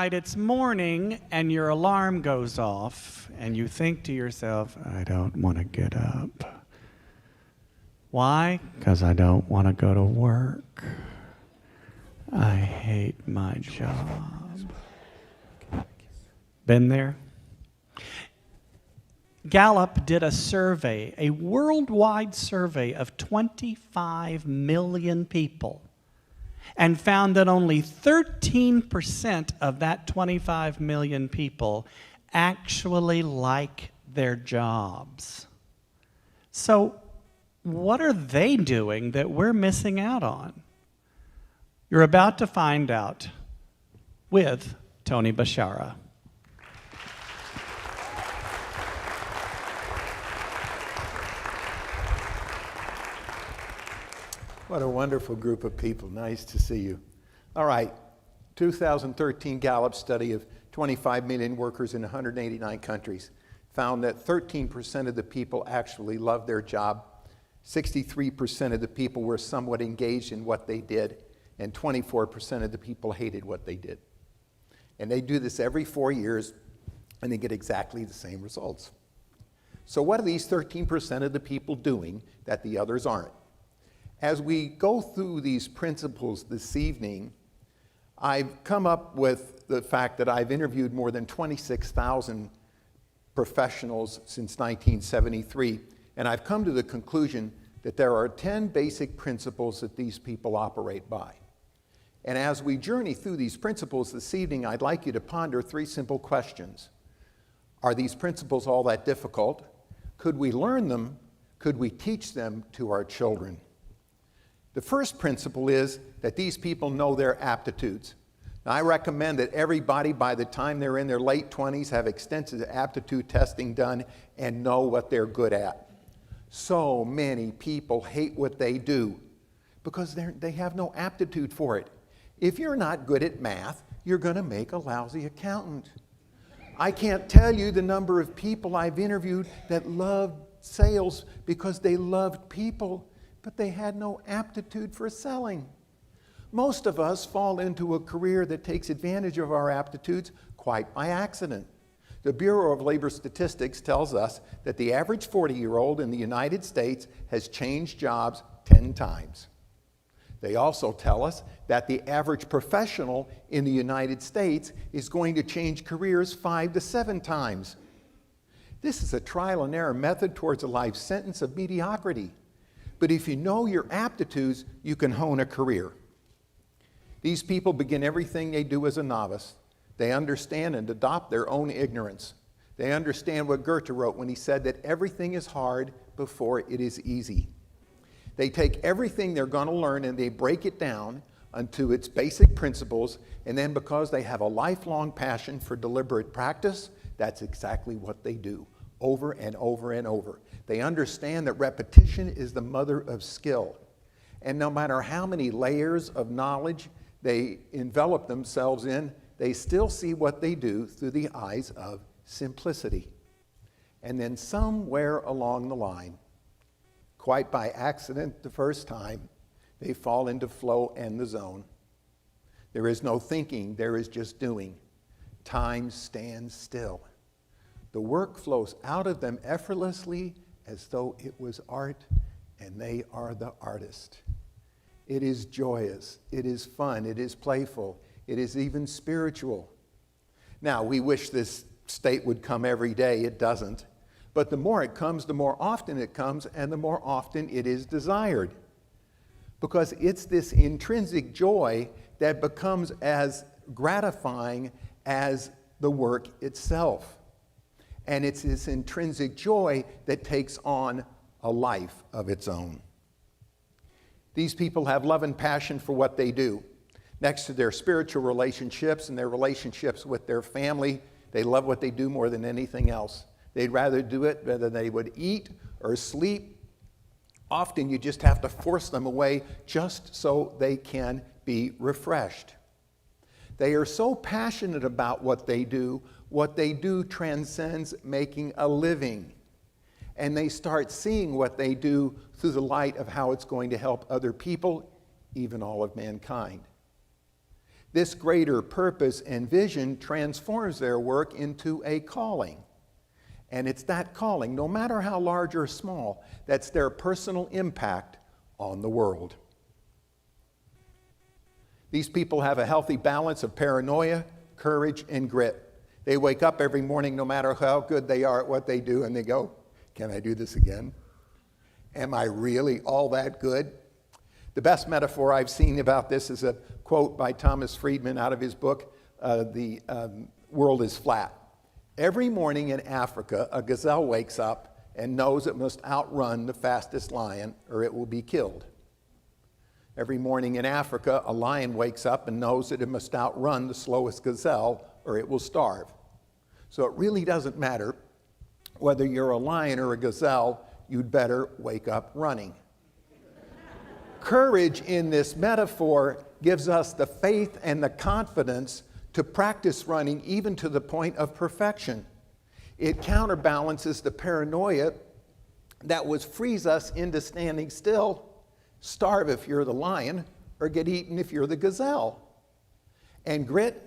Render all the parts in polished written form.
night it's morning and your alarm goes off and you think to yourself, I don't want to get up. Why? Because I don't want to go to work. I hate my job. Been there? Gallup did a survey, a worldwide survey of 25 million people, and found that only 13% of that 25 million people actually like their jobs. So, what are they doing that we're missing out on? You're about to find out with Tony Beshara. What a wonderful group of people. Nice to see you. All right, 2013 Gallup study of 25 million workers in 189 countries found that 13% of the people actually loved their job, 63% of the people were somewhat engaged in what they did, and 24% of the people hated what they did. And they do this every 4 years, and they get exactly the same results. So what are these 13% of the people doing that the others aren't? As we go through these principles this evening, I've come up with the fact that I've interviewed more than 26,000 professionals since 1973, and I've come to the conclusion that there are 10 basic principles that these people operate by. And as we journey through these principles this evening, I'd like you to ponder 3 simple questions. Are these principles all that difficult? Could we learn them? Could we teach them to our children? The first principle is that these people know their aptitudes. Now, I recommend that everybody, by the time they're in their late 20s, have extensive aptitude testing done and know what they're good at. So many people hate what they do because they have no aptitude for it. If you're not good at math, you're going to make a lousy accountant. I can't tell you the number of people I've interviewed that loved sales because they loved people, but they had no aptitude for selling. Most of us fall into a career that takes advantage of our aptitudes quite by accident. The Bureau of Labor Statistics tells us that the average 40-year-old in the United States has changed jobs 10 times. They also tell us that the average professional in the United States is going to change careers 5 to 7 times. This is a trial and error method towards a life sentence of mediocrity. But if you know your aptitudes, you can hone a career. These people begin everything they do as a novice. They understand and adopt their own ignorance. They understand what Goethe wrote when he said that everything is hard before it is easy. They take everything they're going to learn and they break it down unto its basic principles, and then because they have a lifelong passion for deliberate practice, that's exactly what they do, over and over and over. They understand that repetition is the mother of skill. And no matter how many layers of knowledge they envelop themselves in, they still see what they do through the eyes of simplicity. And then somewhere along the line, quite by accident the first time, they fall into flow and the zone. There is no thinking, there is just doing. Time stands still. The work flows out of them effortlessly as though it was art, and they are the artist. It is joyous, it is fun, it is playful, it is even spiritual. Now, we wish this state would come every day. It doesn't. But the more it comes, the more often it comes, and the more often it is desired. Because it's this intrinsic joy that becomes as gratifying as the work itself. And it's this intrinsic joy that takes on a life of its own. These people have love and passion for what they do. Next to their spiritual relationships and their relationships with their family, they love what they do more than anything else. They'd rather do it whether they would eat or sleep. Often you just have to force them away just so they can be refreshed. They are so passionate about what they do transcends making a living. And they start seeing what they do through the light of how it's going to help other people, even all of mankind. This greater purpose and vision transforms their work into a calling. And it's that calling, no matter how large or small, that's their personal impact on the world. These people have a healthy balance of paranoia, courage, and grit. They wake up every morning, no matter how good they are at what they do, and they go, "Can I do this again? Am I really all that good?" The best metaphor I've seen about this is a quote by Thomas Friedman out of his book, The World is Flat. Every morning in Africa, a gazelle wakes up and knows it must outrun the fastest lion or it will be killed. Every morning in Africa, a lion wakes up and knows that it must outrun the slowest gazelle or it will starve. So it really doesn't matter whether you're a lion or a gazelle, you'd better wake up running. Courage in this metaphor gives us the faith and the confidence to practice running even to the point of perfection. It counterbalances the paranoia that would freeze us into standing still, starve if you're the lion, or get eaten if you're the gazelle. And grit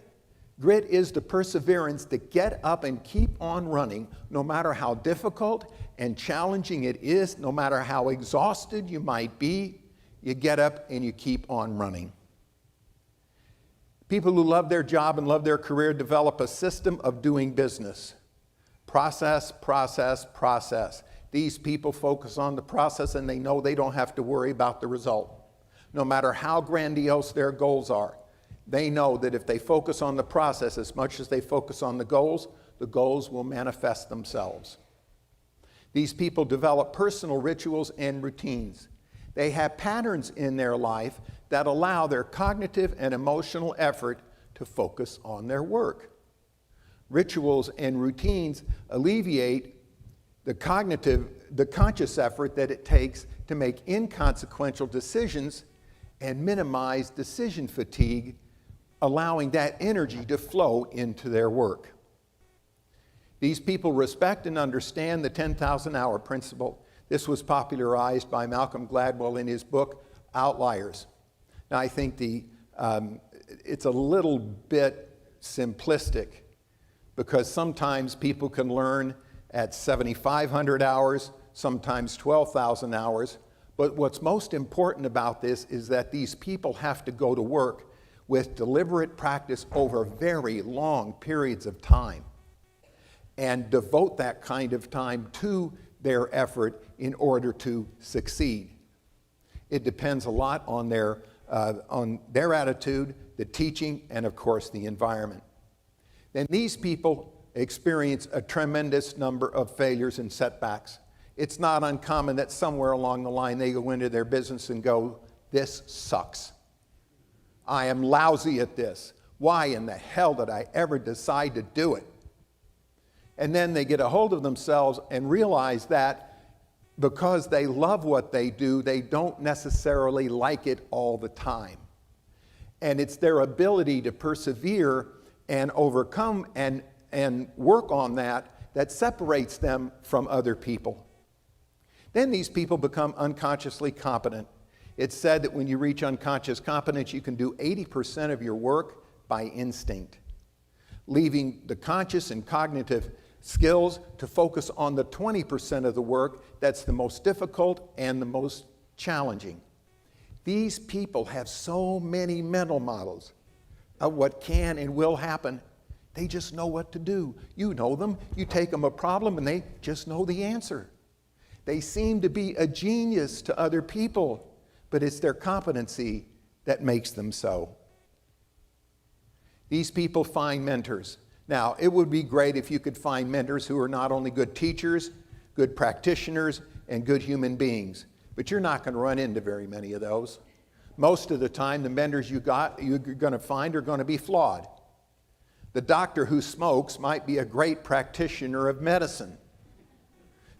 is the perseverance to get up and keep on running, no matter how difficult and challenging it is, no matter how exhausted you might be, you get up and you keep on running. People who love their job and love their career develop a system of doing business. Process, process, process. These people focus on the process and they know they don't have to worry about the result. No matter how grandiose their goals are, they know that if they focus on the process as much as they focus on the goals will manifest themselves. These people develop personal rituals and routines. They have patterns in their life that allow their cognitive and emotional effort to focus on their work. Rituals and routines alleviate the conscious effort that it takes to make inconsequential decisions and minimize decision fatigue, allowing that energy to flow into their work. These people respect and understand the 10,000-hour principle. This was popularized by Malcolm Gladwell in his book, Outliers. Now, I think it's a little bit simplistic because sometimes people can learn at 7,500 hours, sometimes 12,000 hours. But what's most important about this is that these people have to go to work with deliberate practice over very long periods of time and devote that kind of time to their effort in order to succeed. It depends a lot on their attitude, the teaching, and of course the environment. Then these people experience a tremendous number of failures and setbacks. It's not uncommon that somewhere along the line they go into their business and go, "This sucks. I am lousy at this. Why in the hell did I ever decide to do it?" And then they get a hold of themselves and realize that because they love what they do, they don't necessarily like it all the time. And it's their ability to persevere and overcome and work on that separates them from other people. Then these people become unconsciously competent. It's said that when you reach unconscious competence, you can do 80% of your work by instinct, leaving the conscious and cognitive skills to focus on the 20% of the work that's the most difficult and the most challenging. These people have so many mental models of what can and will happen. They just know what to do. You know them. You take them a problem and they just know the answer. They seem to be a genius to other people, but it's their competency that makes them so. These people find mentors. Now, it would be great if you could find mentors who are not only good teachers, good practitioners, and good human beings, but you're not going to run into very many of those. Most of the time, the mentors you're going to find are going to be flawed. The doctor who smokes might be a great practitioner of medicine.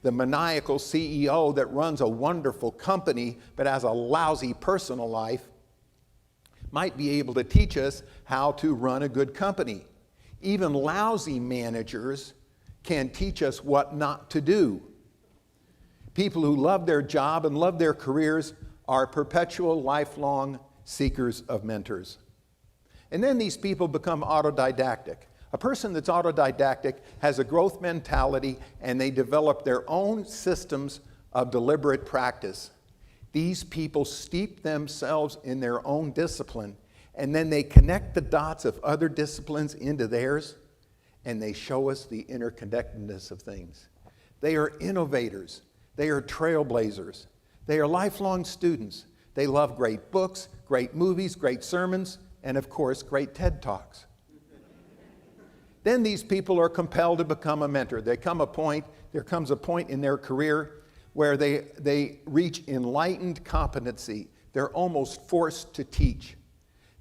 The maniacal CEO that runs a wonderful company but has a lousy personal life might be able to teach us how to run a good company. Even lousy managers can teach us what not to do. People who love their job and love their careers are perpetual, lifelong seekers of mentors. And then these people become autodidactic. A person that's autodidactic has a growth mentality, and they develop their own systems of deliberate practice. These people steep themselves in their own discipline, and then they connect the dots of other disciplines into theirs, and they show us the interconnectedness of things. They are innovators. They are trailblazers. They are lifelong students. They love great books, great movies, great sermons, and of course, great TED Talks. Then these people are compelled to become a mentor. There comes a point in their career where they reach enlightened competency. They're almost forced to teach.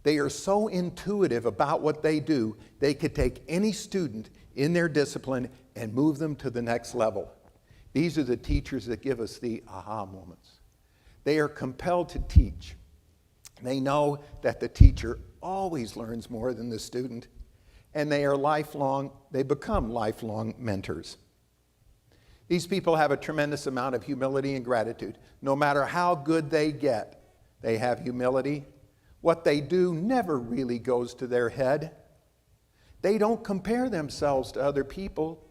They are so intuitive about what they do, they could take any student in their discipline and move them to the next level. These are the teachers that give us the aha moments. They are compelled to teach. They know that the teacher always learns more than the student, and they become lifelong mentors. These people have a tremendous amount of humility and gratitude. No matter how good they get, they have humility. What they do never really goes to their head. They don't compare themselves to other people.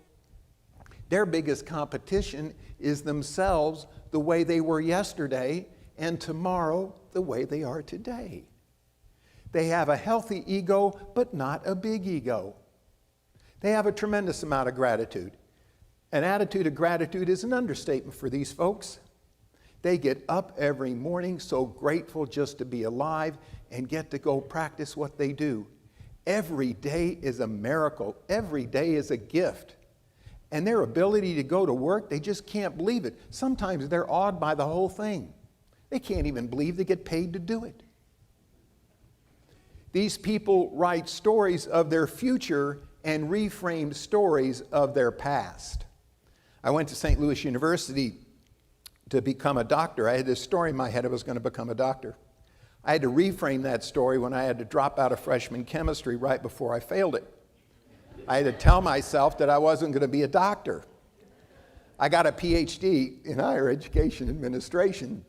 Their biggest competition is themselves, the way they were yesterday, and tomorrow, the way they are today. They have a healthy ego, but not a big ego. They have a tremendous amount of gratitude. An attitude of gratitude is an understatement for these folks. They get up every morning so grateful just to be alive and get to go practice what they do. Every day is a miracle. Every day is a gift. And their ability to go to work, they just can't believe it. Sometimes they're awed by the whole thing. They can't even believe they get paid to do it. These people write stories of their future and reframe stories of their past. I went to St. Louis University to become a doctor. I had this story in my head I was going to become a doctor. I had to reframe that story when I had to drop out of freshman chemistry right before I failed it. I had to tell myself that I wasn't going to be a doctor. I got a PhD in higher education administration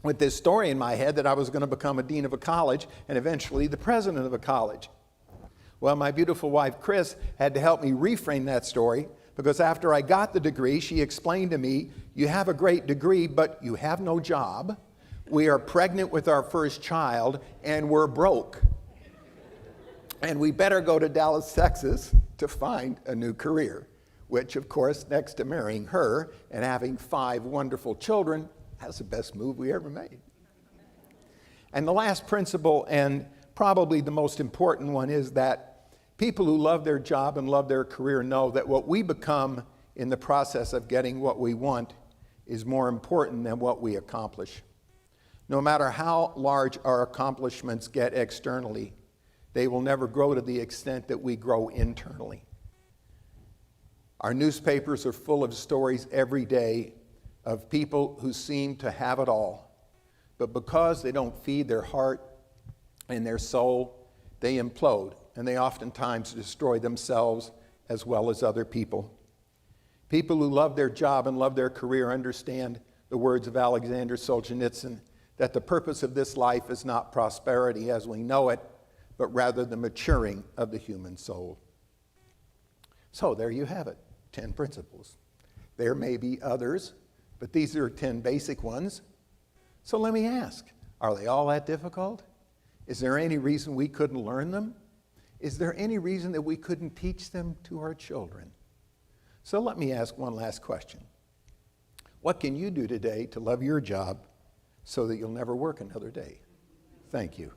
with this story in my head that I was going to become a dean of a college and eventually the president of a college. Well, my beautiful wife, Chris, had to help me reframe that story because after I got the degree, she explained to me, you have a great degree, but you have no job. We are pregnant with our first child, and we're broke. And we better go to Dallas, Texas to find a new career, which, of course, next to marrying her and having 5 wonderful children, that's the best move we ever made. And the last principle, and probably the most important one, is that people who love their job and love their career know that what we become in the process of getting what we want is more important than what we accomplish. No matter how large our accomplishments get externally, they will never grow to the extent that we grow internally. Our newspapers are full of stories every day of people who seem to have it all, but because they don't feed their heart and their soul, they implode, and they oftentimes destroy themselves as well as other people. People who love their job and love their career understand the words of Alexander Solzhenitsyn, that the purpose of this life is not prosperity as we know it, but rather the maturing of the human soul. So there you have it, 10 principles. There may be others, but these are 10 basic ones. So let me ask, are they all that difficult? Is there any reason we couldn't learn them? Is there any reason that we couldn't teach them to our children? So let me ask one last question. What can you do today to love your job so that you'll never work another day? Thank you.